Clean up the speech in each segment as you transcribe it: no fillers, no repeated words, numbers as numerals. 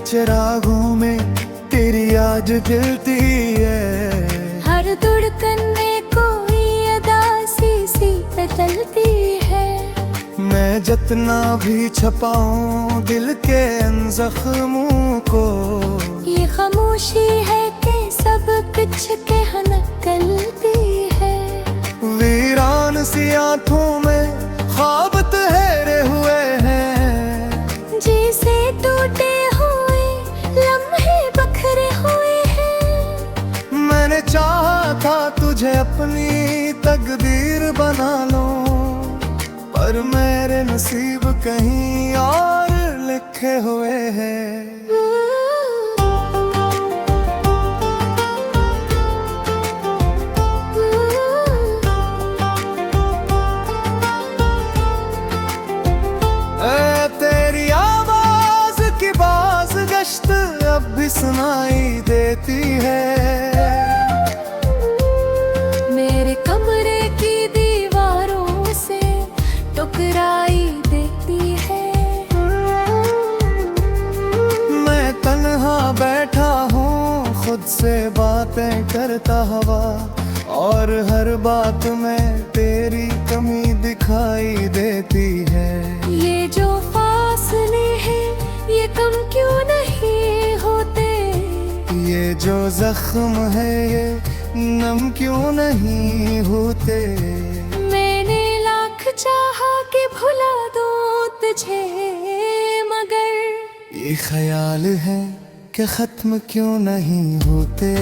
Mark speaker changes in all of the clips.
Speaker 1: चिरागों में तेरी याद जलती है।
Speaker 2: हर धड़कन में कोई अदासी सी बदलती है।
Speaker 1: मैं जितना भी छपाऊं दिल के इन जख्मों को,
Speaker 2: ये खामोशी है कि सब कुछ कह निकलती है।
Speaker 1: वीरान सी आंखों में ख्वाब ठहरे हुए हैं,
Speaker 2: जैसे टूटे हुए लम्हे बखरे हुए हैं।
Speaker 1: मैंने चाहा था तुझे अपनी तकदीर बना लूं, पर मेरे नसीब कहीं और लिखे हुए हैं। तेरी आवाज की बाज गश्त अब भी सुनाई देती है।
Speaker 2: मेरे कमरे की दीवारों से टकराई देती है।
Speaker 1: मैं तन्हा बैठा हूँ खुद से बातें करता हुआ, और हर बात में तेरी कमी दिखाई देती है।
Speaker 2: ये जो फासले हैं ये कम क्यों नहीं होते।
Speaker 1: ये जो जख्म है ये नम क्यों नहीं होते।
Speaker 2: मैंने लाख चाहा कि भुला दूं तुझे, मगर
Speaker 1: ये ख्याल है कि खत्म क्यों नहीं होते।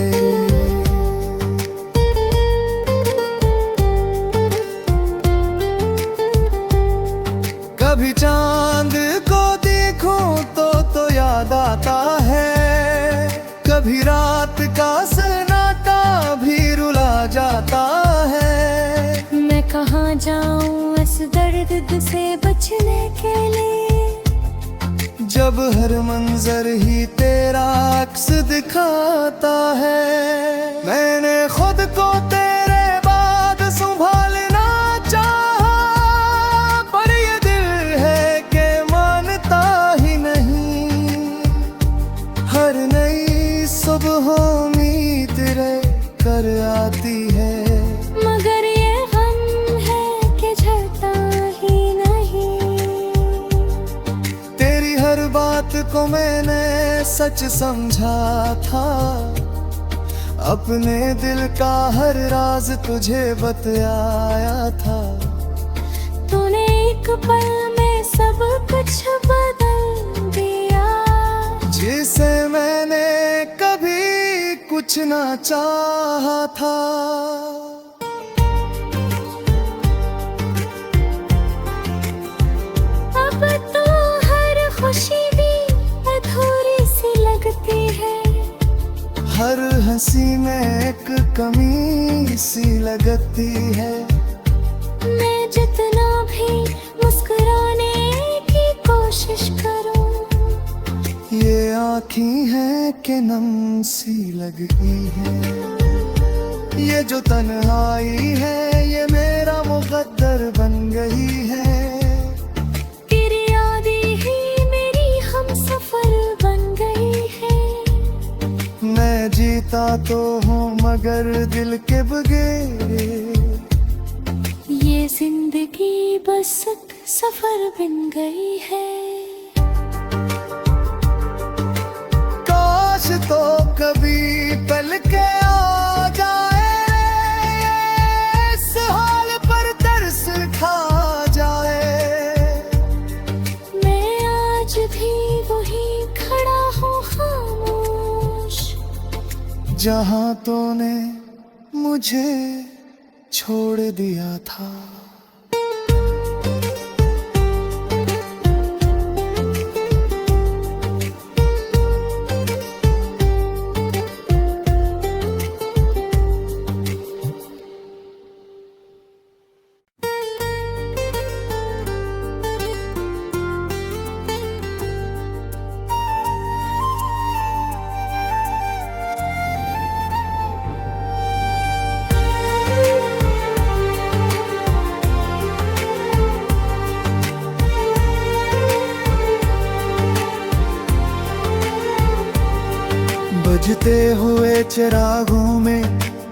Speaker 1: कभी चांद को देखूं तो याद आता है, कभी रात का सन्नाटा भी रुला जाता है।
Speaker 2: मैं कहाँ जाऊं इस दर्द से बचने के लिए,
Speaker 1: जब हर मंजर ही तेरा अक्स दिखाता है। मैंने खुद को तेरे बाद संभालना चाहा, पर ये दिल है कि मानता ही नहीं। हर नई सुबह उम्मीद तेरे कर आती है,
Speaker 2: मगर ये गम है कि झड़ता ही नहीं।
Speaker 1: तेरी हर बात को मैंने सच समझा था, अपने दिल का हर राज तुझे बतलाया था।
Speaker 2: तूने एक पल में सब कुछ बदल दिया,
Speaker 1: जिसे मैंने कभी कुछ ना चाहा था।
Speaker 2: अब तो हर खुशी भी अधूरी सी लगती है।
Speaker 1: हर हंसी में एक कमी सी लगती है।
Speaker 2: मैं जितना भी मुस्कुराने की कोशिश करूं,
Speaker 1: ये आँखें हैं कि नम सी लगती है। ये जो तन्हाई है ये मेरा मुकद्दर बन गई है।
Speaker 2: तेरी यादें ही मेरी हमसफर बन गई है।
Speaker 1: मैं जीता तो हूँ मगर दिल के बगैर,
Speaker 2: ये जिंदगी बस एक सफर बन गई है।
Speaker 1: काश तो कभी पल के आ जाए, इस हाल पर तरस खा जाए।
Speaker 2: मैं आज भी वही खड़ा हूँ खामोश,
Speaker 1: जहाँ तूने मुझे छोड़ दिया था। बुझते हुए चिरागों में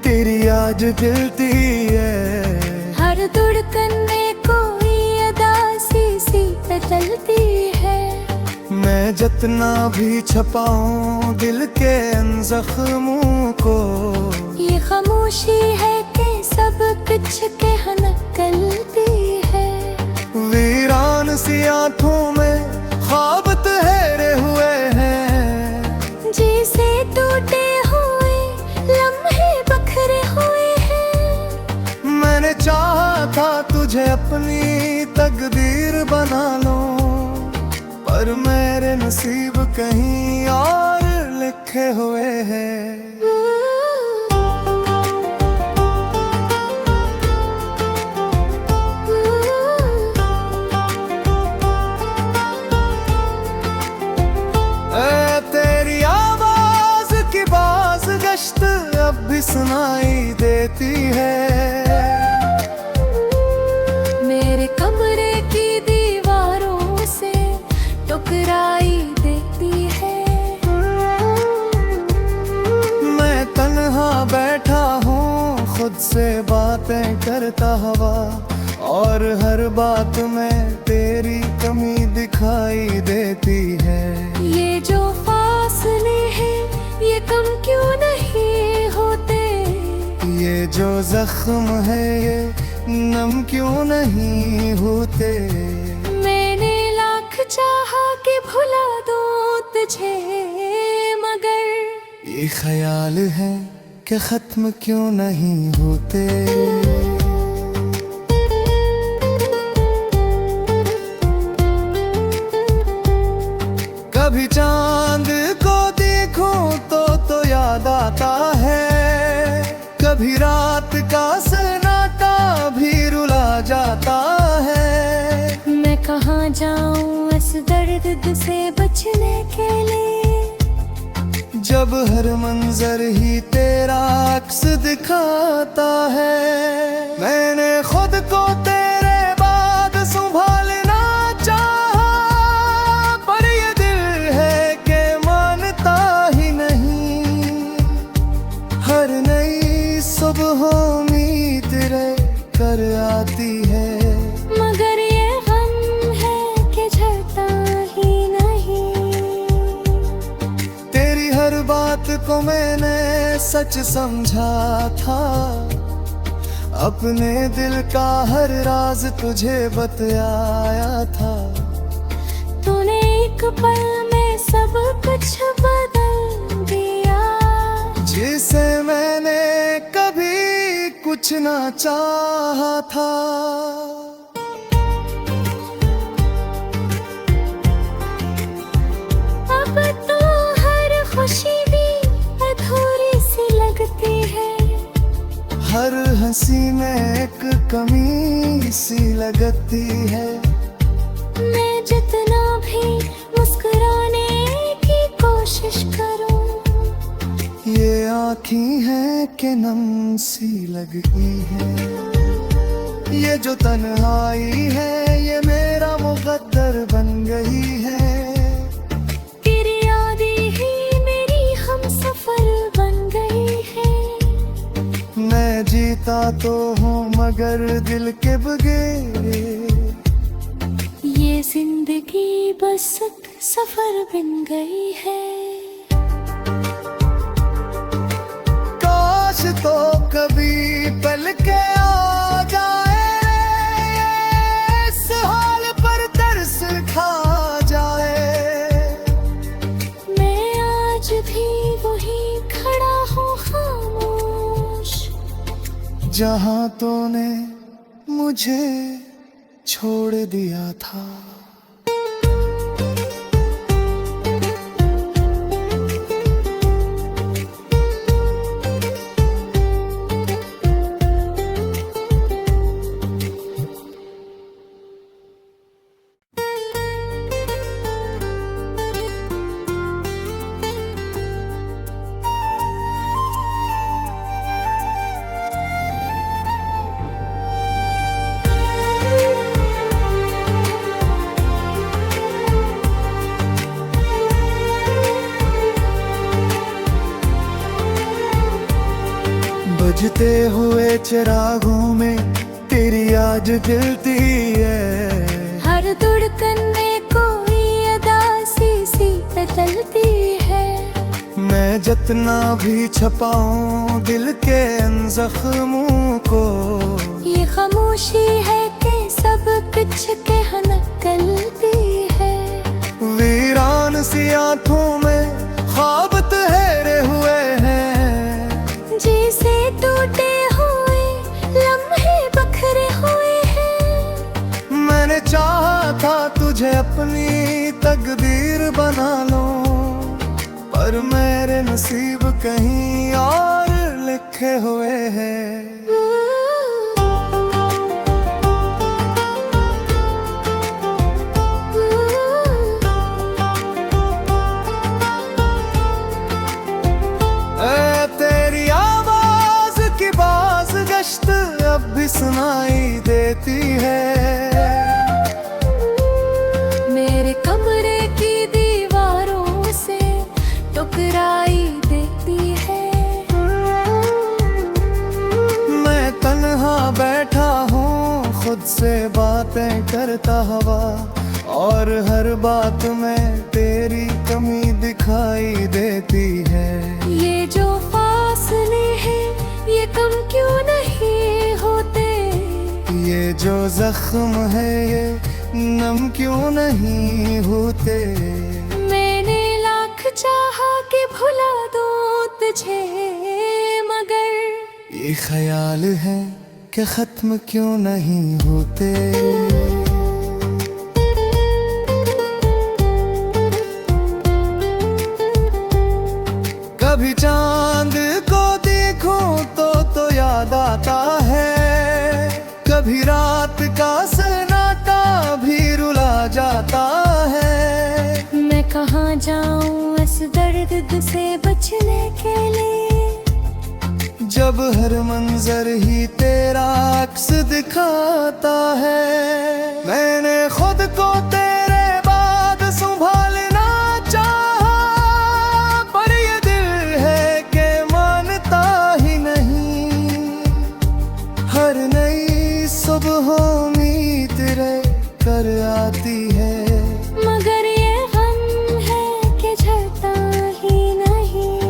Speaker 1: तेरी याद जलती है।
Speaker 2: हर धड़कन में कोई अदासी सी बदलती है।
Speaker 1: मैं जितना भी छपाऊं दिल के इन जख्मों को,
Speaker 2: ये खामोशी है कि सब कुछ कह निकलती है।
Speaker 1: वीरान सी आंखों में ख्वाब ठहरे हुए हैं,
Speaker 2: जैसे टूटे हुए लम्हे बखरे हुए हैं।
Speaker 1: मैंने चाहा था तुझे अपनी तकदीर बना लूं, पर मेरे नसीब कहीं और लिखे हुए हैं। तेरी आवाज की बाज गश्त अब भी सुनाई देती है।
Speaker 2: मेरे कमरे की दीवारों से टकराई देती है।
Speaker 1: मैं तन्हा बैठा हूँ खुद से बातें करता हुआ, और हर बात में तेरी कमी दिखाई देती है।
Speaker 2: ये जो फासले हैं ये कम क्यों नहीं होते।
Speaker 1: ये जो जख्म है ये नम क्यों नहीं होते।
Speaker 2: मैंने लाख चाहा कि भुला दूं तुझे, मगर
Speaker 1: ये ख्याल है कि खत्म क्यों नहीं होते। कभी चांद को देखूं तो याद आता है, कभी रात का सन्नाटा भी रुला जाता है।
Speaker 2: मैं कहाँ जाऊं इस दर्द से बचने के लिए,
Speaker 1: जब हर मंजर ही तेरा अक्स दिखाता है। मैंने खुद को तेरे बाद संभालना चाहा, पर ये दिल है कि मानता ही नहीं। हर नई सुबह उम्मीद रे कर आती है,
Speaker 2: मगर ये गम है कि झड़ता ही नहीं।
Speaker 1: तेरी हर बात को मैंने सच समझा था, अपने दिल का हर राज तुझे बतलाया था।
Speaker 2: तूने एक पल में सब कुछ बदल दिया,
Speaker 1: जिसे मैंने कभी कुछ ना चाहा था।
Speaker 2: अब तो हर खुशी भी अधूरी सी लगती है।
Speaker 1: हर हंसी में एक कमी सी लगती है।
Speaker 2: मैं जितना भी मुस्कुराने की कोशिश करूं,
Speaker 1: ये आँखें हैं कि नम सी लगती है। ये जो तन्हाई है ये मेरा मुकद्दर बन गई है।
Speaker 2: तेरी यादें ही मेरी हमसफर बन गई है।
Speaker 1: मैं जीता तो हूँ मगर दिल के बगैर,
Speaker 2: ये जिंदगी बस एक सफर बन गई है।
Speaker 1: काश तो कभी पल के आ जाए, इस हाल पर तरस खा जाए।
Speaker 2: मैं आज भी वही खड़ा हूँ खामोश,
Speaker 1: जहाँ तूने मुझे छोड़ दिया था। जलते हुए चिरागों में तेरी याद जलती है।
Speaker 2: हर धड़कन में कोई अदासी सी बदलती है।
Speaker 1: मैं जितना भी छपाऊं दिल के इन जख्मों को,
Speaker 2: ये खामोशी है कि सब कुछ कह निकलती है।
Speaker 1: वीरान सी आंखों में ख्वाब ठहरे हुए हैं,
Speaker 2: जैसे टूटे हुए लम्हे बखरे हुए हैं।
Speaker 1: मैंने चाहा था तुझे अपनी तकदीर बना लूं, पर मेरे नसीब कहीं और लिखे हुए हैं। तेरी आवाज की बाज गश्त अब भी सुनाई देती है।
Speaker 2: मेरे कमरे की दीवारों से टकराई देती है।
Speaker 1: मैं तन्हा बैठा हूँ खुद से बातें करता हुआ, और हर बात में तेरी कमी दिखाई देती है।
Speaker 2: ये जो फासले हैं ये कम क्यों नहीं होते।
Speaker 1: ये जो जख्म है ये नम क्यों नहीं होते।
Speaker 2: मैंने लाख चाहा कि भुला दूं तुझे, मगर
Speaker 1: ये ख्याल है कि खत्म क्यों नहीं होते। कभी चांद को देखूं तो याद आता है, कभी रात का सन्नाटा भी रुला जाता है।
Speaker 2: मैं कहाँ जाऊं इस दर्द से बचने के लिए,
Speaker 1: जब हर मंजर ही तेरा अक्स दिखाता है। मैंने खुद को तेरे बाद संभालना चाहा, पर ये दिल है कि मानता ही नहीं। हर नई सुबह उम्मीद तेरे कर आती है,
Speaker 2: मगर ये गम है कि झड़ता ही नहीं।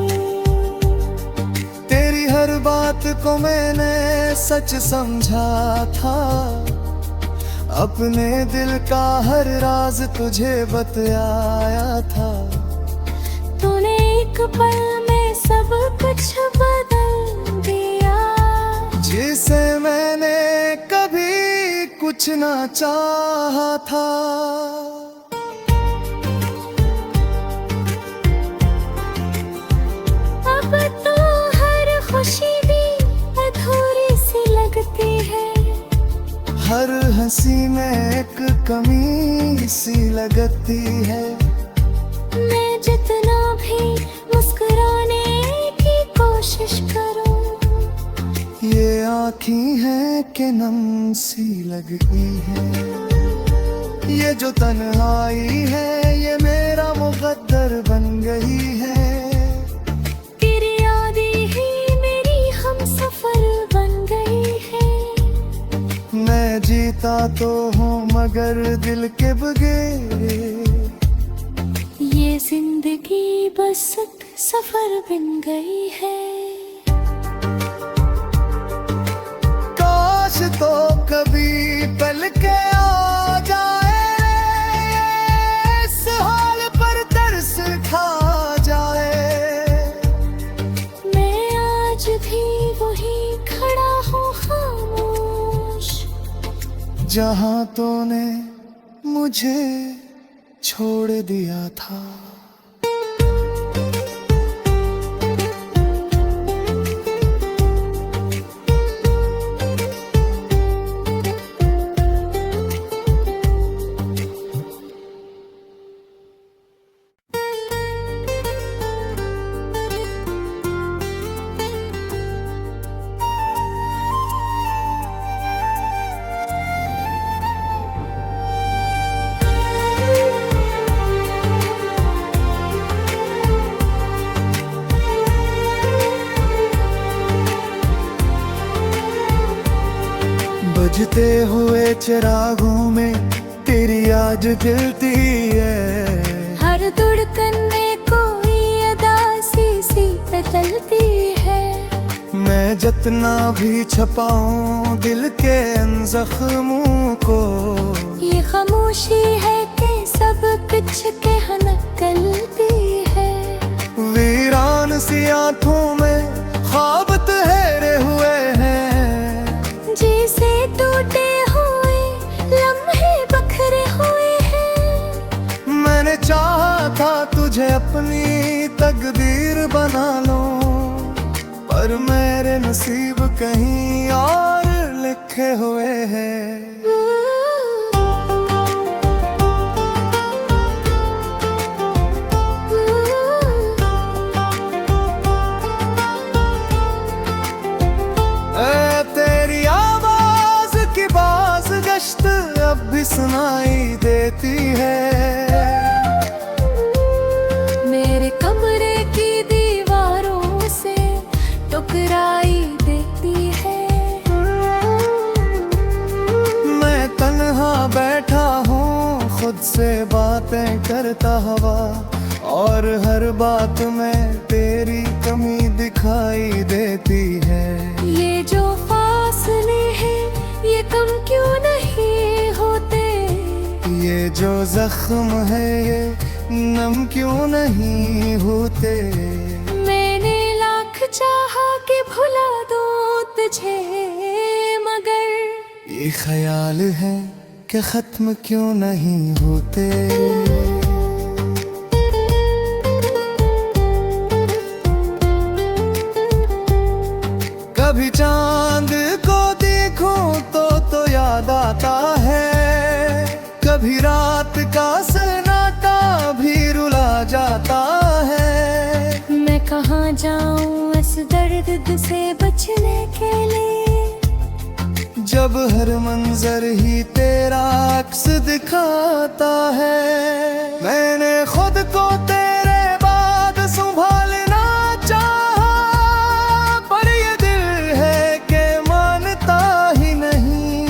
Speaker 1: तेरी हर बात को मैंने सच समझा था, अपने दिल का हर राज तुझे बतलाया था।
Speaker 2: तूने एक पल में सब कुछ बदल दिया,
Speaker 1: जिसे मैंने कभी कुछ ना चाहा था।
Speaker 2: अब तो हर खुशी भी अधूरी सी लगती है।
Speaker 1: हर हंसी में एक कमी सी लगती है।
Speaker 2: मैं जितना भी मुस्कुराने की कोशिश करूं,
Speaker 1: ये आँखें हैं कि नम सी लगती है। ये जो तन्हाई है ये मेरा मुकद्दर बन गई है।
Speaker 2: तेरी यादें ही मेरी हमसफर बन गई है।
Speaker 1: मैं जीता तो हूँ मगर दिल के बगैर,
Speaker 2: ये जिंदगी बस एक सफर बन गई है।
Speaker 1: काश तो कभी पल के आ जाए, इस हाल पर तरस खा जाए।
Speaker 2: मैं आज भी वही खड़ा हूँ खामोश,
Speaker 1: जहाँ तूने मुझे छोड़ दिया था। बुझते हुए चिरागों में तेरी याद जलती है।
Speaker 2: हर धड़कन में कोई अदासी सी बदलती है।
Speaker 1: मैं जितना भी छपाऊं दिल के इन जख्मों को,
Speaker 2: ये खामोशी है कि सब कुछ कह निकलती है।
Speaker 1: वीरान सी आंखों में ख्वाब ठहरे हुए हैं,
Speaker 2: जैसे टूटे हुए लम्हे बखरे हुए हैं।
Speaker 1: मैंने चाहा था तुझे अपनी तकदीर बना लो, पर मेरे नसीब कहीं और लिखे हुए हैं। तेरी आवाज की बाज गश्त अब भी सुनाई देती है।
Speaker 2: मेरे कमरे की दीवारों से टकराई देती है।
Speaker 1: मैं तन्हा बैठा हूँ खुद से बातें करता हुआ, और हर बात में तेरी कमी दिखाई देती है।
Speaker 2: ये जो फासले हैं ये कम क्यों नहीं होते।
Speaker 1: ये जो जख्म है ये नम क्यों नहीं होते।
Speaker 2: मैंने लाख चाहा कि भुला दूं तुझे, मगर
Speaker 1: ये ख्याल है कि खत्म क्यों नहीं होते। कभी चांद को देखूं तो याद आता है, कभी रात का सन्नाटा भी रुला जाता है।
Speaker 2: मैं कहाँ जाऊं इस दर्द से बचने के लिए,
Speaker 1: जब हर मंजर ही तेरा अक्स दिखाता है। मैंने खुद को तेरे बाद संभालना चाहा, पर ये दिल है कि मानता ही नहीं।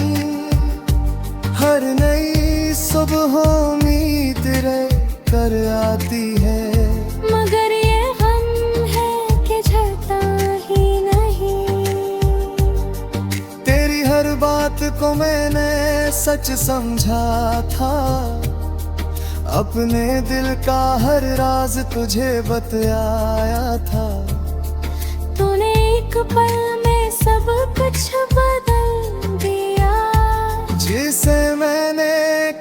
Speaker 1: हर नई सुबह उम्मीद रे कर आती है,
Speaker 2: मगर ये गम है कि झड़ता ही नहीं।
Speaker 1: तेरी हर बात को मैंने सच समझा था, अपने दिल का हर राज तुझे बतलाया था।
Speaker 2: तूने एक पल में सब कुछ बदल दिया,
Speaker 1: जिसे मैंने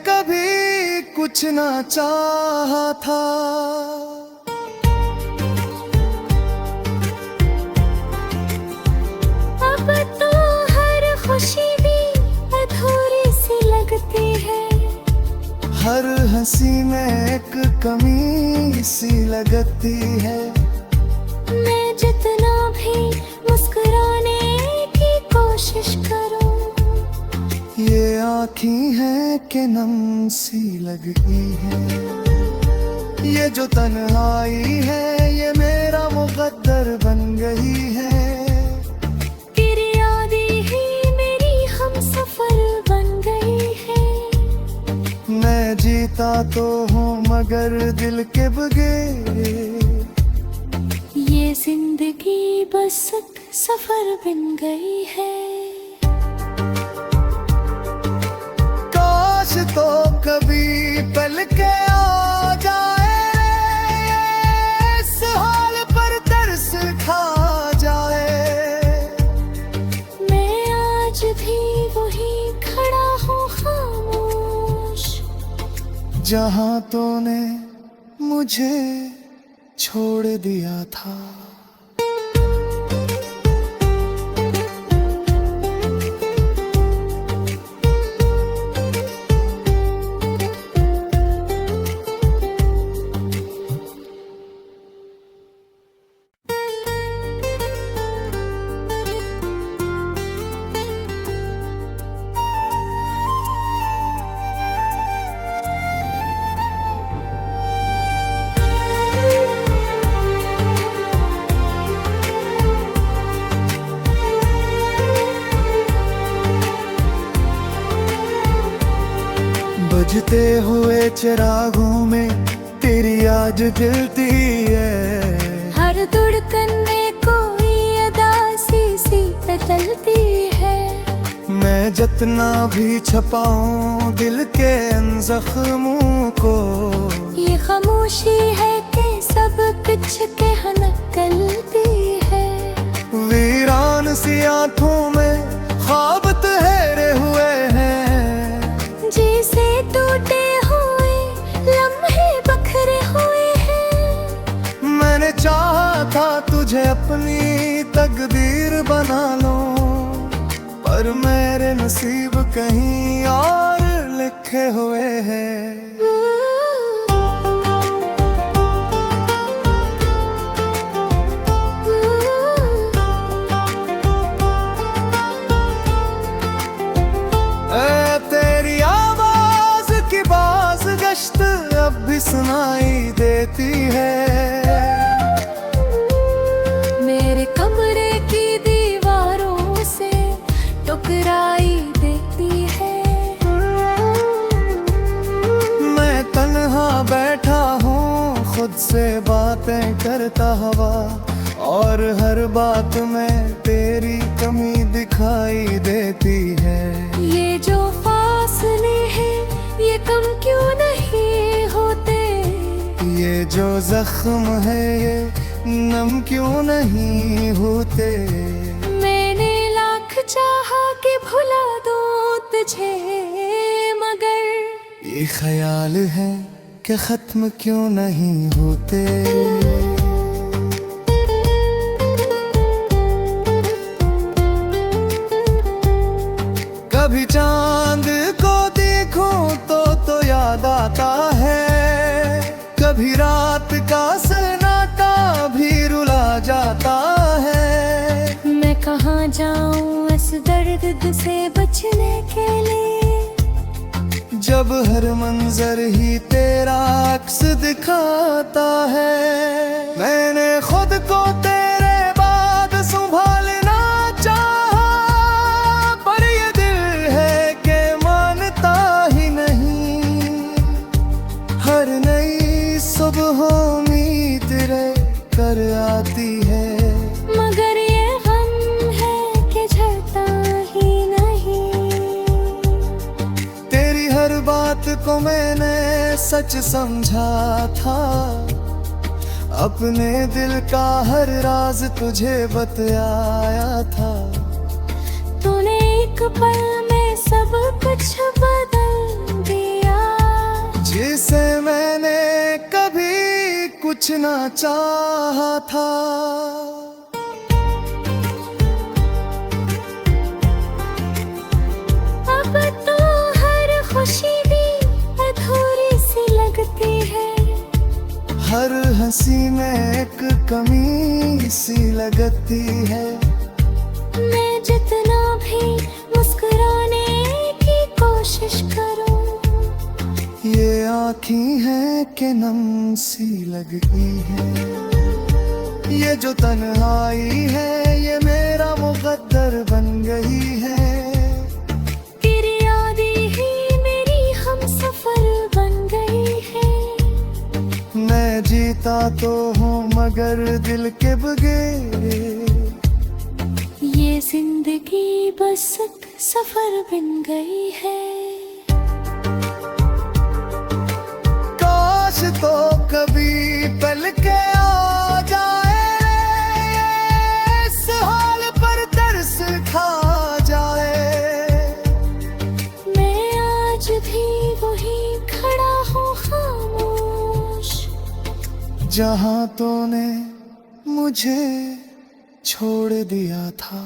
Speaker 1: कभी कुछ ना चाहा था।
Speaker 2: अब तो हर खुशी भी अधूरी सी लगती है।
Speaker 1: हर हंसी में एक कमी सी लगती है।
Speaker 2: मैं जितना भी मुस्कुराने की कोशिश करूं,
Speaker 1: ये आँखें हैं कि नम सी लगती है। ये जो तन्हाई है ये मेरा मुकद्दर बन गई है।
Speaker 2: तेरी यादें ही मेरी हमसफर बन गई है।
Speaker 1: मैं जीता तो हूँ मगर दिल के बगैर,
Speaker 2: ये जिंदगी बस एक सफर बन गई है।
Speaker 1: काश तो कभी पल के आ जाए, इस हाल पर तरस खा जाए।
Speaker 2: मैं आज भी वही खड़ा हूँ खामोश,
Speaker 1: जहाँ तूने मुझे छोड़ दिया था। बुझते हुए चिरागों में तेरी याद जलती है।
Speaker 2: हर धड़कन में कोई अदासी सी बदलती है।
Speaker 1: मैं जितना भी छपाऊं दिल के इन जख्मों को,
Speaker 2: ये खामोशी है कि सब कुछ कह निकलती है।
Speaker 1: वीरान सी आंखों में ख्वाब ठहरे हुए हैं,
Speaker 2: जैसे टूटे हुए लम्हे बखरे हुए हैं।
Speaker 1: मैंने चाहा था तुझे अपनी तकदीर बना लूं, पर मेरे नसीब कहीं और लिखे हुए हैं। तेरी आवाज की बाज गश्त अब भी सुनाई देती है।
Speaker 2: मेरे कमरे की दीवारों से टकराई देती है।
Speaker 1: मैं तन्हा बैठा हूँ खुद से बातें करता हुआ, और हर बात में तेरी कमी दिखाई देती है।
Speaker 2: ये जो फासले हैं ये कम क्यों नहीं होते।
Speaker 1: ये जो जख्म है ये नम क्यों नहीं होते।
Speaker 2: मैंने लाख चाहा कि भुला दूं तुझे, मगर
Speaker 1: ये ख्याल है कि खत्म क्यों नहीं होते। कभी चांद को देखूं तो याद आता है, कभी रात का सन्नाटा भी रुला जाता है।
Speaker 2: मैं कहाँ जाऊं इस दर्द से बचने के लिए,
Speaker 1: जब हर मंजर ही तेरा अक्स दिखाता है। मैंने खुद को तेरे बाद संभालना चाहा, पर ये दिल है कि मानता ही नहीं। हर नई सुबह उम्मीद रे कर आती है,
Speaker 2: मगर ये गम है कि झड़ता ही नहीं।
Speaker 1: तेरी हर बात को मैंने सच समझा था, अपने दिल का हर राज तुझे बतलाया था।
Speaker 2: तूने एक पल में सब कुछ बदल दिया,
Speaker 1: जिसे मैंने कभी कुछ ना चाहा था।
Speaker 2: अब तो हर खुशी भी अधूरी सी लगती है।
Speaker 1: हर हंसी में एक कमी सी लगती है।
Speaker 2: मैं जितना भी मुस्कुराने की कोशिश करूं,
Speaker 1: ये आँखें हैं कि नम सी लगती है। ये जो तन्हाई है ये मेरा मुकद्दर बन गई है।
Speaker 2: तेरी यादें ही मेरी हमसफर बन गई है।
Speaker 1: मैं जीता तो हूँ मगर दिल के बगैर,
Speaker 2: ये जिंदगी बस एक सफर बन गई है।
Speaker 1: काश तो कभी पल के आ जाए, इस हाल पर तरस खा जाए।
Speaker 2: मैं आज भी वही खड़ा हूँ खामोश,
Speaker 1: जहाँ तूने मुझे छोड़ दिया था।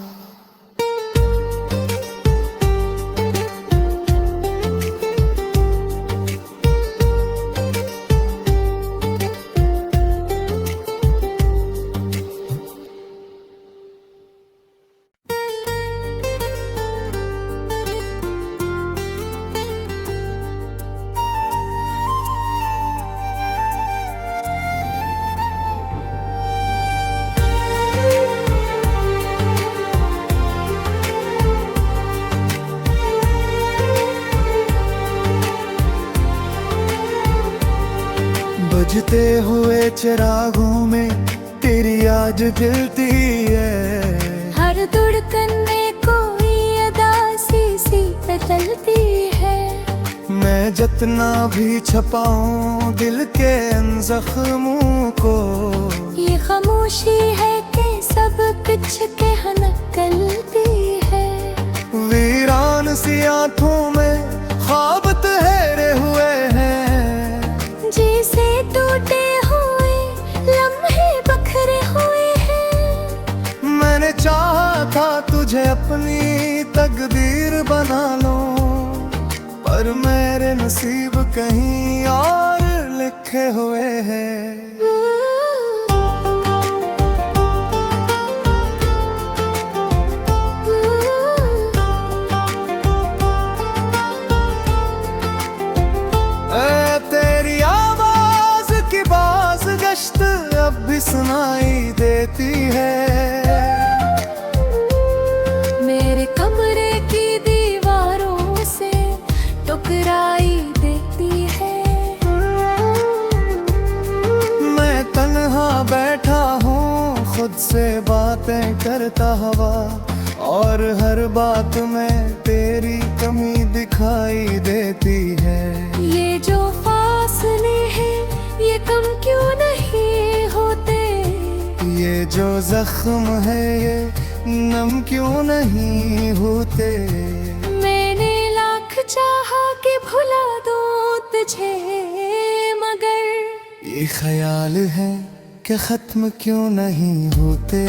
Speaker 1: बुझते हुए चिरागों में तेरी याद जलती है।
Speaker 2: हर धड़कन में कोई अदासी सी बदलती है।
Speaker 1: मैं जितना भी छपाऊं दिल के इन जख्मों को,
Speaker 2: ये खामोशी है कि सब कुछ कह निकलती है।
Speaker 1: वीरान सी आंखों में ख्वाब ठहरे हुए हैं,
Speaker 2: जैसे टूटे हुए लम्हे बखरे हुए हैं।
Speaker 1: मैंने चाहा था तुझे अपनी तकदीर बना लूं, पर मेरे नसीब कहीं और लिखे हुए हैं। तेरी आवाज की बाज गश्त अब भी सुनाई देती है।
Speaker 2: मेरे कमरे की दीवारों से टकराई देती है।
Speaker 1: मैं तन्हा बैठा हूँ खुद से बातें करता हुआ, और हर बात में तेरी कमी दिखाई देती है।
Speaker 2: ये जो फासले हैं ये कम क्यों नहीं होते।
Speaker 1: ये जो जख्म है ये नम क्यों नहीं होते।
Speaker 2: मैंने लाख चाहा कि भुला दूं तुझे, मगर
Speaker 1: ये ख्याल है कि खत्म क्यों नहीं होते।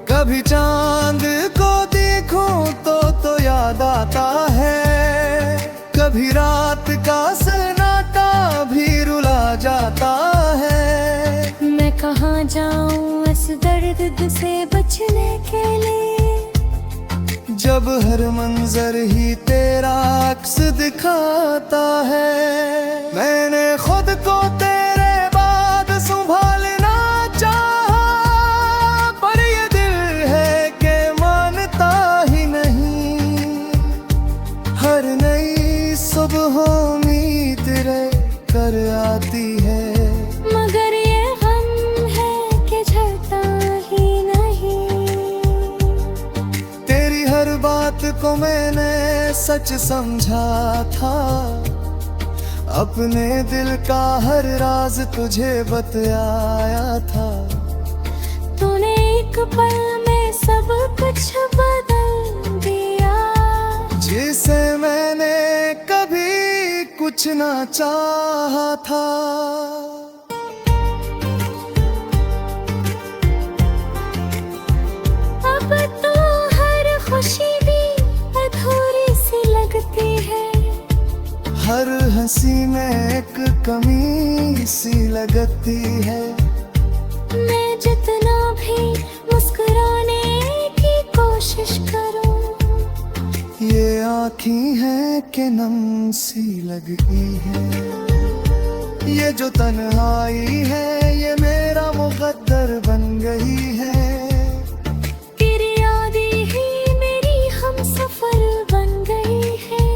Speaker 1: कभी चांद को देखूं तो याद आता है, कभी रात का सन्नाटा भी रुला जाता है।
Speaker 2: मैं कहाँ जाऊं इस दर्द से बचने के लिए,
Speaker 1: जब हर मंजर ही तेरा अक्स दिखाता है। मैंने खुद को तेरे बाद संभालना चाहा, पर ये दिल है कि मानता ही नहीं। हर नई सुबह उम्मीद तेरे कर आती है,
Speaker 2: मगर ये गम है कि झड़ता ही नहीं।
Speaker 1: तेरी हर बात को मैंने सच समझा था, अपने दिल का हर राज तुझे बतलाया था।
Speaker 2: तूने एक पल में सब कुछ बदल दिया,
Speaker 1: जिसे मैंने कभी कुछ ना चाहा था।
Speaker 2: अब तो हर खुशी भी अधूरी सी लगती है।
Speaker 1: हर हंसी में एक कमी सी लगती है।
Speaker 2: मैं जितना भी मुस्कुराने की कोशिश करूं,
Speaker 1: ये आँखें हैं कि नम सी लगती है। ये जो तन्हाई है ये मेरा मुकद्दर बन गई है।
Speaker 2: तेरी यादें ही मेरी हमसफर बन गई है।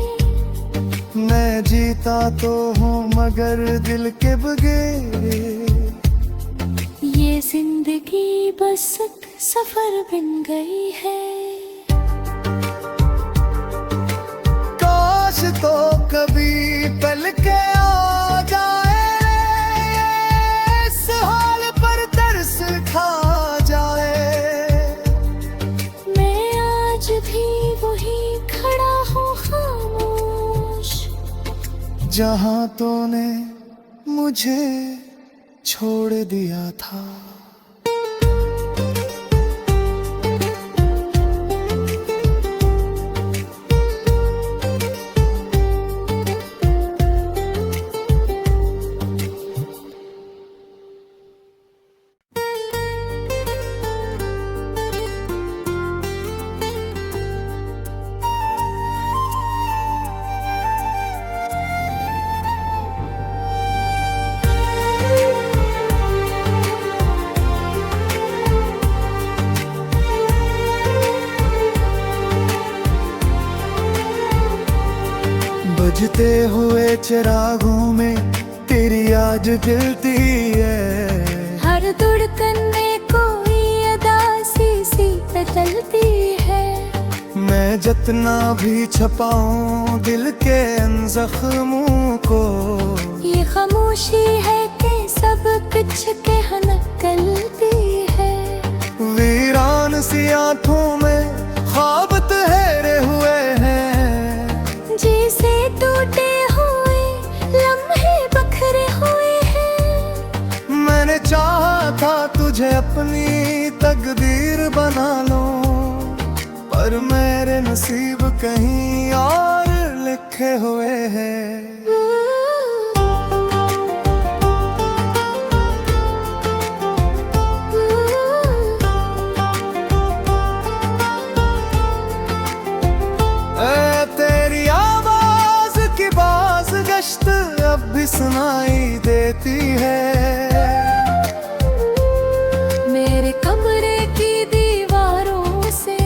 Speaker 1: मैं जीता तो हूँ मगर दिल के बगैर,
Speaker 2: ये जिंदगी बस एक सफर बन गई है।
Speaker 1: काश तो कभी पल के आ जाए, इस हाल पर तरस खा जाए।
Speaker 2: मैं आज भी वही खड़ा हूँ खामोश,
Speaker 1: जहाँ तूने मुझे छोड़ दिया था। बुझते हुए चिरागों में तेरी याद जलती है।
Speaker 2: हर धड़कन में कोई अदासी सी बदलती है।
Speaker 1: मैं जितना भी छपाऊं दिल के इन जख्मों को,
Speaker 2: ये खामोशी है कि सब कुछ कह निकलती है।
Speaker 1: वीरान सी आंखों में ख्वाब ठहरे हुए हैं,
Speaker 2: जैसे टूटे हुए लम्हे बखरे हुए हैं।
Speaker 1: मैंने चाहा था तुझे अपनी तकदीर बना लो, पर मेरे नसीब कहीं और लिखे हुए हैं। तेरी आवाज की बाज गश्त अब भी सुनाई देती है।
Speaker 2: मेरे कमरे की दीवारों से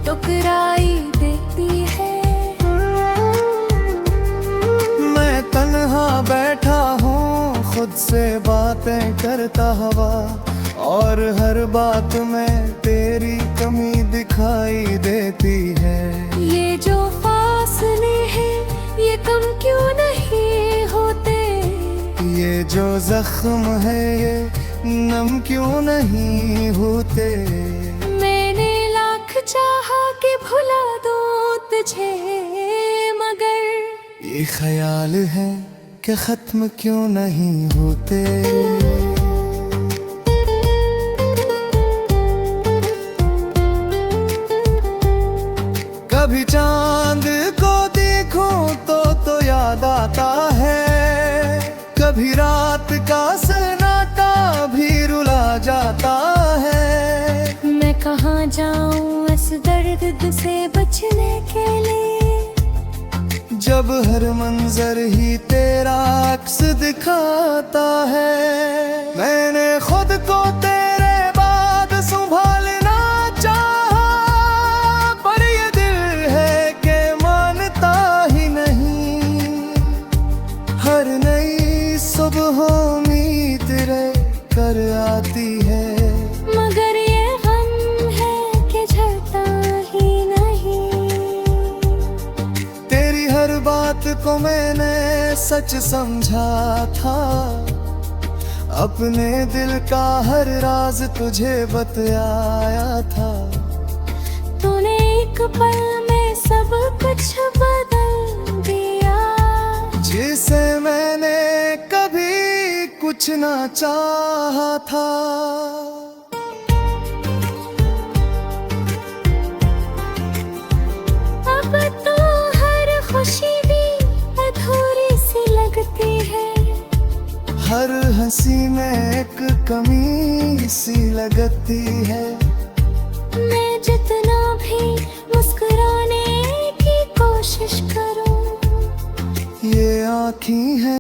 Speaker 2: टकराई देती है।
Speaker 1: मैं तन्हा बैठा हूँ खुद से बातें करता हुआ, और हर बात में तेरी कमी दिखाई देती है।
Speaker 2: ये जो फासले हैं ये कम क्यों नहीं होते।
Speaker 1: ये जो जख्म है ये नम क्यों नहीं होते।
Speaker 2: मैंने लाख चाहा कि भुला दूं तुझे, मगर
Speaker 1: ये ख्याल है कि खत्म क्यों नहीं होते। कभी चांद को देखूं तो याद आता है, कभी रात का सन्नाटा भी रुला जाता है।
Speaker 2: मैं कहाँ जाऊं इस दर्द से बचने के लिए,
Speaker 1: जब हर मंजर ही तेरा अक्स दिखाता है। मैंने खुद को तेरे बाद संभालना चाहा, पर ये दिल है कि मानता ही नहीं। हर नई सुबह उम्मीद रे कर आती है,
Speaker 2: मगर ये गम है कि झड़ता ही नहीं।
Speaker 1: तेरी हर बात को मैंने सच समझा था, अपने दिल का हर राज तुझे बतलाया था।
Speaker 2: तूने एक पल में सब कुछ बदल दिया,
Speaker 1: जिसे मैंने कभी कुछ ना चाहा था।
Speaker 2: अब तो हर खुशी भी अधूरी सी लगती है।
Speaker 1: हर हंसी में एक कमी सी लगती है।
Speaker 2: मैं जितना भी मुस्कुराने की कोशिश करूं,
Speaker 1: ये आँखें हैं